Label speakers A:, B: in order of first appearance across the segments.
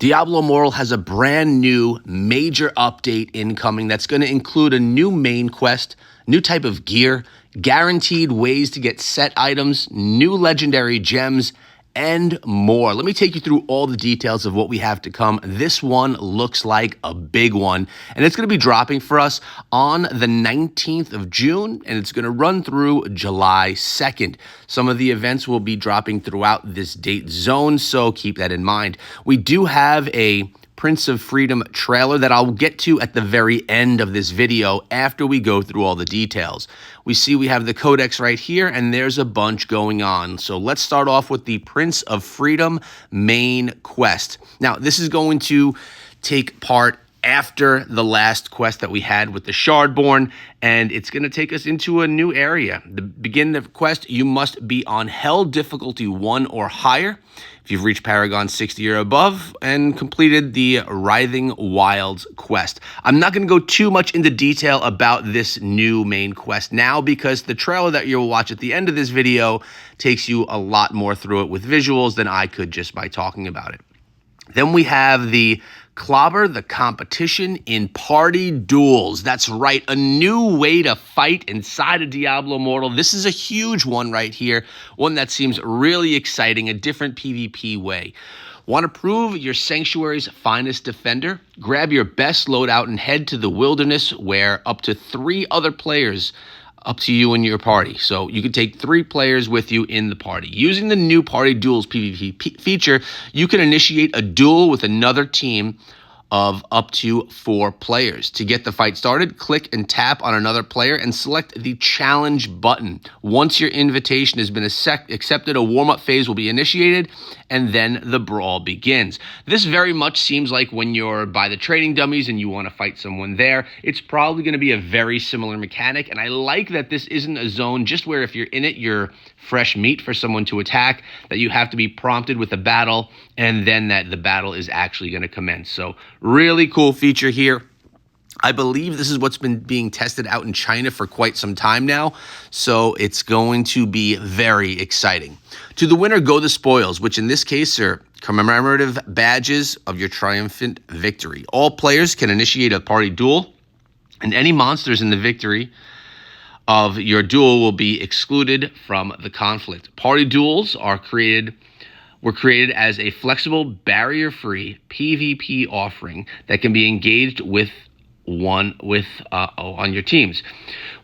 A: Diablo Immortal has a brand new major update incoming that's going to include a new main quest, new type of gear, guaranteed ways to get set items, new legendary gems, and more. Let me take you through all the details of what we have to come. This one looks like a big one, and it's going to be dropping for us on the 19th of June, and it's going to run through July 2nd. Some of the events will be dropping throughout this date zone, so keep that in mind. We do have a Prince of Freedom trailer that I'll get to at the very end of this video after we go through all the details. We have the codex right here, and there's a bunch going on. So let's start off with the Prince of Freedom main quest. Now, this is going to take part after the last quest that we had with the Shardborn, and it's going to take us into a new area. To begin the quest, you must be on Hell difficulty 1 or higher. If you've reached Paragon 60 or above and completed the Writhing Wilds quest. I'm not going to go too much into detail about this new main quest now because the trailer that you'll watch at the end of this video takes you a lot more through it with visuals than I could just by talking about it. Then we have the Clobber the competition in party duels. That's right, a new way to fight inside of Diablo Immortal. This is a huge one right here, one that seems really exciting, a different PvP way. Want to prove your Sanctuary's finest defender? Grab your best loadout and head to the wilderness where up to 3 other players up to you and your party. So you can take 3 players with you in the party. Using the new Party Duels PvP feature, you can initiate a duel with another team of up to 4 players. To get the fight started, click and tap on another player and select the challenge button. Once your invitation has been accepted, a warm-up phase will be initiated, and then the brawl begins. This very much seems like when you're by the training dummies and you want to fight someone there, it's probably going to be a very similar mechanic, and I like that this isn't a zone just where if you're in it, you're fresh meat for someone to attack, that you have to be prompted with a battle, and then that the battle is actually going to commence. So really cool feature here. I believe this is what's been being tested out in China for quite some time now, so it's going to be very exciting. To the winner go the spoils, which in this case are commemorative badges of your triumphant victory. All players can initiate a party duel, and any monsters in the victory of your duel will be excluded from the conflict. Party duels were created as a flexible, barrier-free PvP offering that can be engaged on your teams.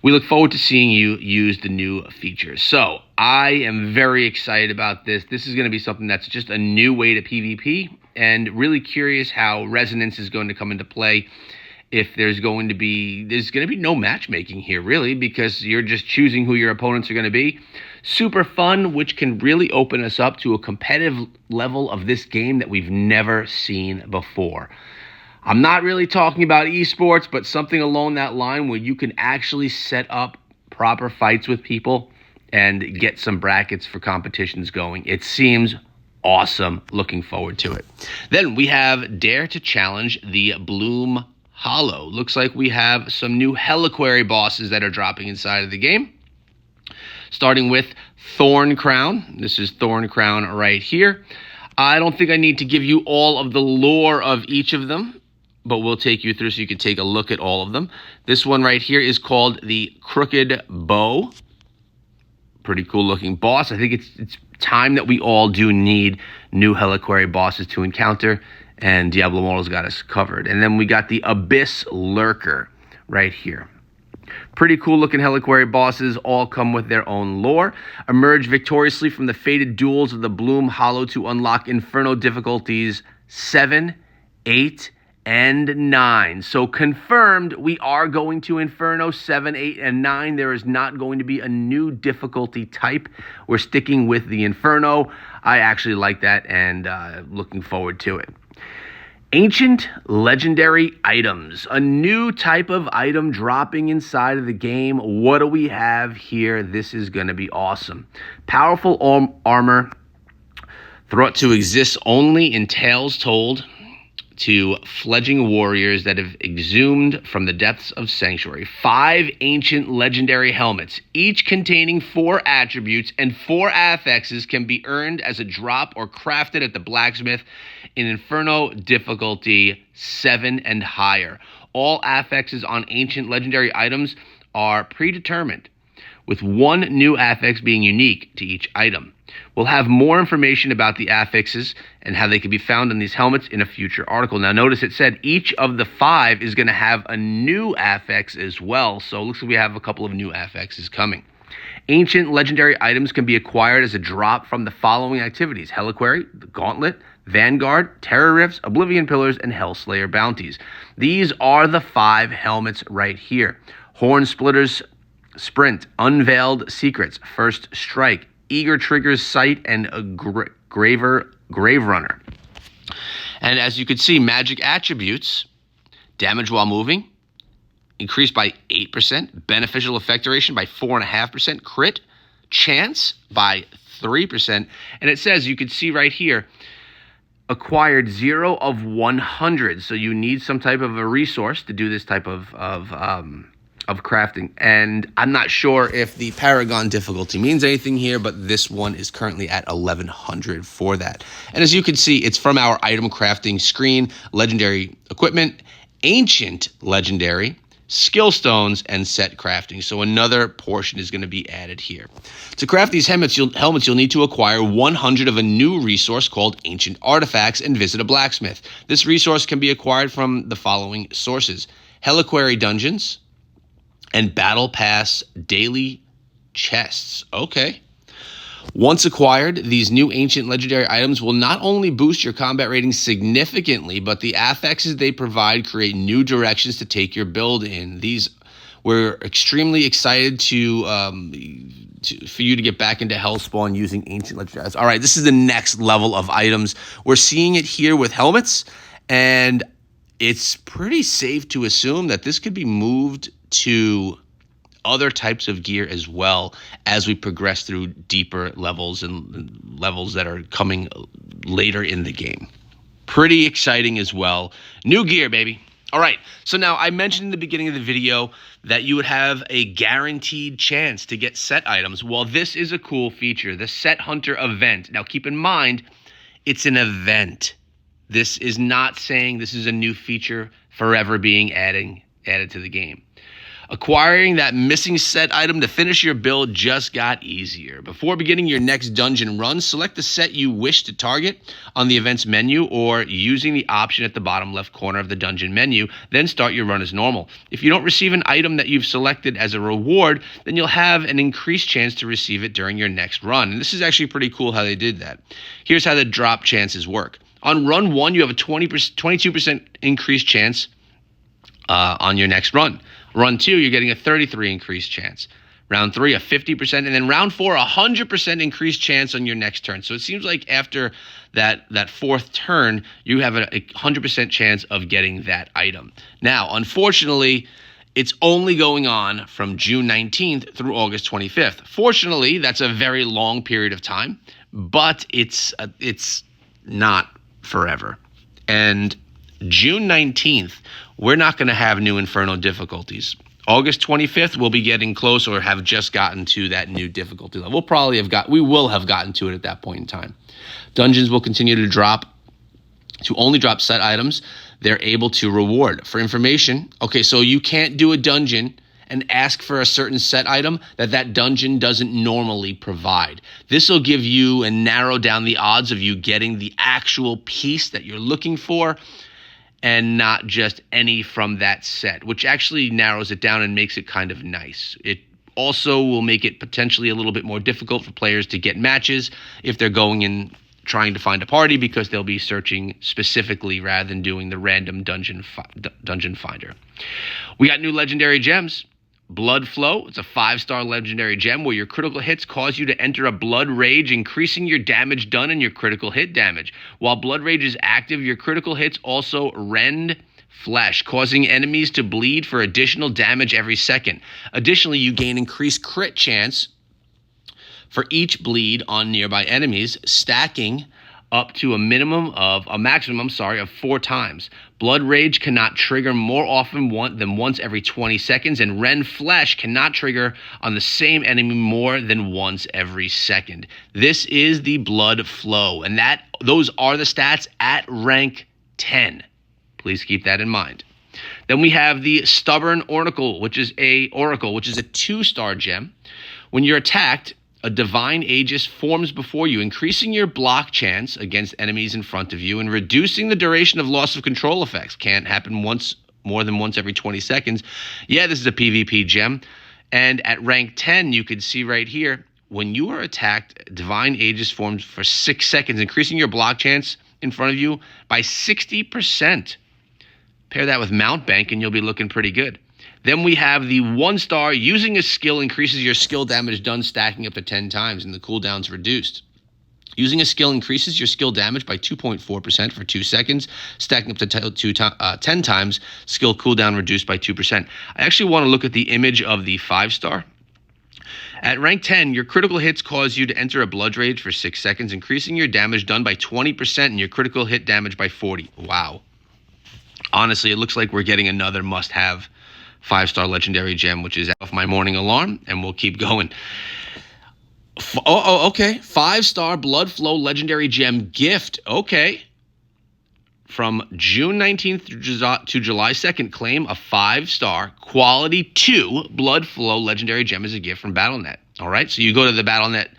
A: We look forward to seeing you use the new features. So I am very excited about this. This is going to be something that's just a new way to PvP, and really curious how resonance is going to come into play. If there's going to be no matchmaking here, really, because you're just choosing who your opponents are going to be. Super fun, which can really open us up to a competitive level of this game that we've never seen before. I'm not really talking about esports, but something along that line where you can actually set up proper fights with people and get some brackets for competitions going. It seems awesome. Looking forward to it. Then we have Dare to Challenge the Bloom Hollow. Looks like we have some new helliquary bosses that are dropping inside of the game. Starting with Thorn Crown. This is Thorn Crown right here. I don't think I need to give you all of the lore of each of them, but we'll take you through so you can take a look at all of them. This one right here is called the Crooked Bow. Pretty cool looking boss. I think it's time that we all do need new helliquary bosses to encounter, and Diablo Immortal's got us covered. And then we got the Abyss Lurker right here. Pretty cool looking helliquary bosses, all come with their own lore. Emerge victoriously from the fated duels of the Bloom Hollow to unlock Inferno difficulties 7, 8, and 9. So confirmed, we are going to Inferno 7, 8, and 9. There is not going to be a new difficulty type. We're sticking with the Inferno. I actually like that, and looking forward to it. Ancient Legendary Items. A new type of item dropping inside of the game. What do we have here? This is going to be awesome. Powerful armor thought to exist only in Tales Told to fledgling warriors that have exhumed from the depths of sanctuary. 5 ancient legendary helmets, each containing 4 attributes and 4 affixes, can be earned as a drop or crafted at the blacksmith in Inferno difficulty 7 and higher. All affixes on ancient legendary items are predetermined, with 1 new affix being unique to each item. We'll have more information about the affixes and how they can be found on these helmets in a future article. Now, notice it said each of the 5 is going to have a new affix as well, so it looks like we have a couple of new affixes coming. Ancient legendary items can be acquired as a drop from the following activities: Helliquary, the Gauntlet, Vanguard, Terror Rifts, Oblivion Pillars, and Hellslayer bounties. These are the 5 helmets right here: Horn Splitter's Sprint, Unveiled Secrets, First Strike, Eager Trigger's Sight, and a Grave Runner. And as you can see, magic attributes: damage while moving, increased by 8%, beneficial effect duration by 4.5%, crit chance by 3%. And it says, you can see right here, acquired 0 of 100. So you need some type of a resource to do this type of crafting. And I'm not sure if the Paragon difficulty means anything here, but this one is currently at 1100 for that. And as you can see, it's from our item crafting screen: legendary equipment, ancient legendary, skill stones, and set crafting. So another portion is going to be added here. To craft these helmets, you'll need to acquire 100 of a new resource called Ancient Artifacts and visit a blacksmith. This resource can be acquired from the following sources: Helliquary dungeons and Battle Pass daily chests. Okay. Once acquired, these new ancient legendary items will not only boost your combat rating significantly, but the affixes they provide create new directions to take your build in. We're extremely excited for you to get back into Hellspawn using ancient legendary items. All right, this is the next level of items. We're seeing it here with helmets, and it's pretty safe to assume that this could be moved to other types of gear as well as we progress through deeper levels and levels that are coming later in the game. Pretty exciting as well. New gear, baby. All right, so now I mentioned in the beginning of the video that you would have a guaranteed chance to get set items. Well, this is a cool feature, the Set Hunter event. Now, keep in mind, it's an event. This is not saying this is a new feature forever being added to the game. Acquiring that missing set item to finish your build just got easier. Before beginning your next dungeon run, select the set you wish to target on the events menu or using the option at the bottom left corner of the dungeon menu, then start your run as normal. If you don't receive an item that you've selected as a reward, then you'll have an increased chance to receive it during your next run. And this is actually pretty cool how they did that. Here's how the drop chances work. On run 1, you have a 22% increased chance on your next run. Run 2, you're getting a 33% increased chance. Round 3, a 50%. And then round 4, a 100% increased chance on your next turn. So it seems like after that fourth turn, you have a 100% chance of getting that item. Now, unfortunately, it's only going on from June 19th through August 25th. Fortunately, that's a very long period of time, but it's not forever. And June 19th, we're not going to have new Inferno difficulties. August 25th, we'll be getting close or have just gotten to that new difficulty level. We will have gotten to it at that point in time. Dungeons will continue to only drop set items they're able to reward. For information, okay, so you can't do a dungeon and ask for a certain set item that dungeon doesn't normally provide. This will give you and narrow down the odds of you getting the actual piece that you're looking for, and not just any from that set, which actually narrows it down and makes it kind of nice. It also will make it potentially a little bit more difficult for players to get matches if they're going in trying to find a party, because they'll be searching specifically rather than doing the random dungeon finder. We got new legendary gems. Blood Flow, it's a 5-star legendary gem where your critical hits cause you to enter a blood rage, increasing your damage done and your critical hit damage. While blood rage is active, your critical hits also rend flesh, causing enemies to bleed for additional damage every second. Additionally, you gain increased crit chance for each bleed on nearby enemies, stacking up to a maximum, of 4 times. Blood Rage cannot trigger more often than once every 20 seconds, and Rend Flesh cannot trigger on the same enemy more than once every second. This is the Blood Flow, and those are the stats at rank 10. Please keep that in mind. Then we have the Stubborn Oracle, which is a 2-star gem. When you're attacked, a divine Aegis forms before you, increasing your block chance against enemies in front of you and reducing the duration of loss of control effects. Can't happen more than once every 20 seconds. Yeah, this is a PvP gem. And at rank 10, you can see right here, when you are attacked, divine Aegis forms for 6 seconds, increasing your block chance in front of you by 60%. Pair that with Mount Bank and you'll be looking pretty good. Then we have the 1-star. Using a skill increases your skill damage done, stacking up to 10 times, and the cooldown's reduced. Using a skill increases your skill damage by 2.4% for 2 seconds, stacking up to 10 times, skill cooldown reduced by 2%. I actually want to look at the image of the 5-star. At rank 10, your critical hits cause you to enter a Blood Rage for 6 seconds, increasing your damage done by 20% and your critical hit damage by 40%. Wow. Honestly, it looks like we're getting another must-have 5-star legendary gem, which is off my morning alarm, and we'll keep going. Okay. 5-star Blood Flow legendary gem gift. Okay. From June 19th to July 2nd, claim a 5-star quality 2 Blood Flow legendary gem as a gift from Battle.net. All right, so you go to the Battle.net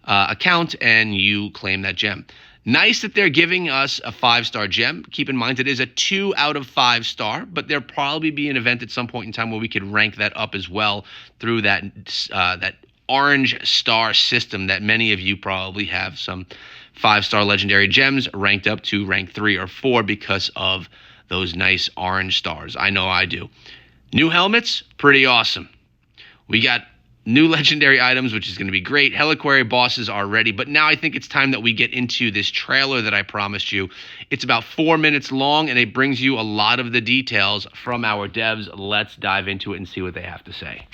A: account and you claim that gem. Nice that they're giving us a 5-star gem. Keep in mind it is a 2 out of 5-star, but there'll probably be an event at some point in time where we could rank that up as well through that orange star system that many of you probably have some 5-star legendary gems ranked up to rank 3 or 4 because of those nice orange stars. I know I do. New helmets, pretty awesome. We got new legendary items, which is going to be great. Helliquary bosses are ready, but now I think it's time that we get into this trailer that I promised you. It's about 4 minutes long, and it brings you a lot of the details from our devs. Let's dive into it and see what they have to say.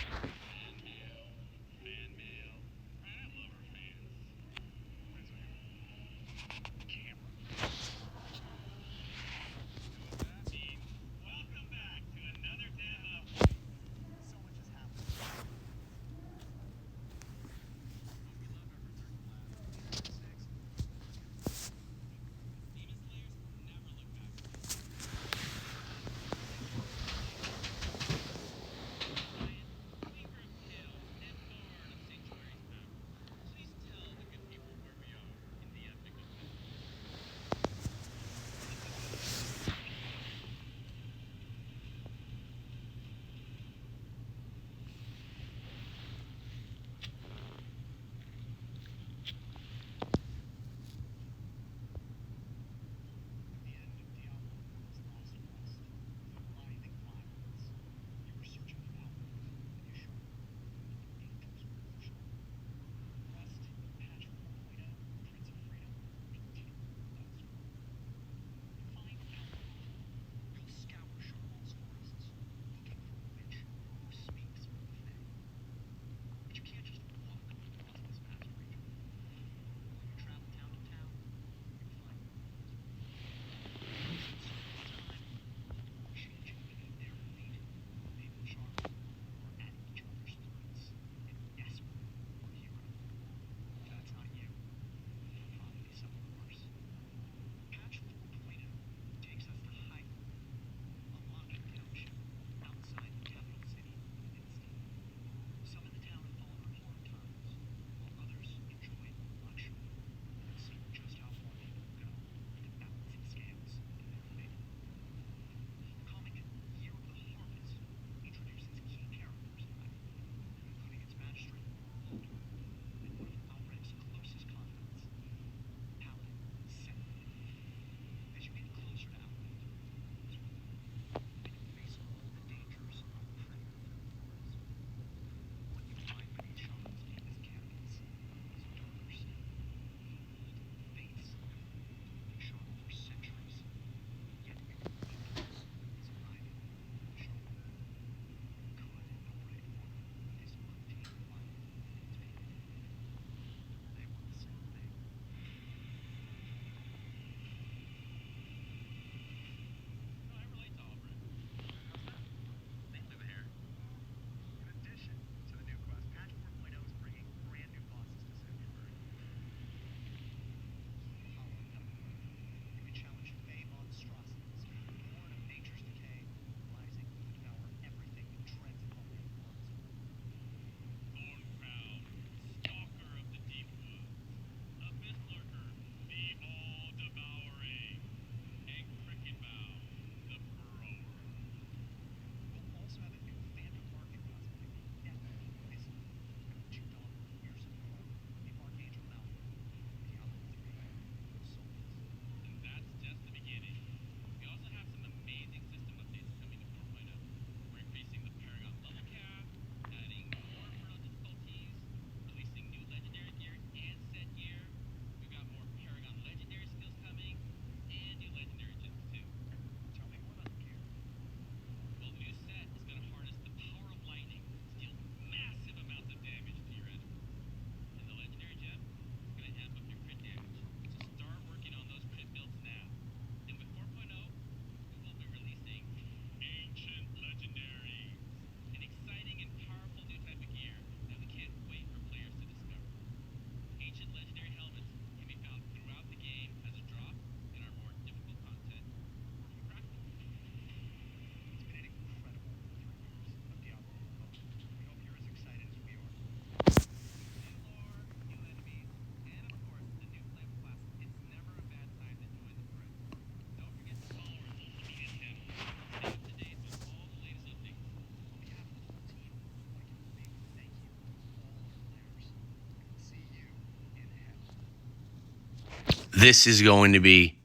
A: This is going to be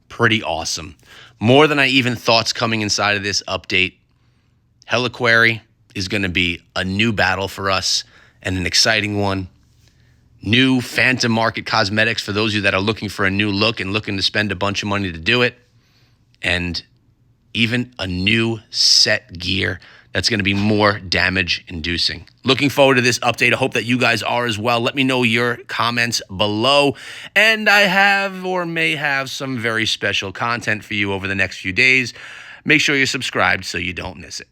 A: pretty awesome. More than I even thought's coming inside of this update. Helliquary is going to be a new battle for us and an exciting one. New Phantom Market cosmetics for those of you that are looking for a new look and looking to spend a bunch of money to do it. And even a new set gear that's going to be more damage inducing. Looking forward to this update. I hope that you guys are as well. Let me know your comments below. And I have or may have some very special content for you over the next few days. Make sure you're subscribed so you don't miss it.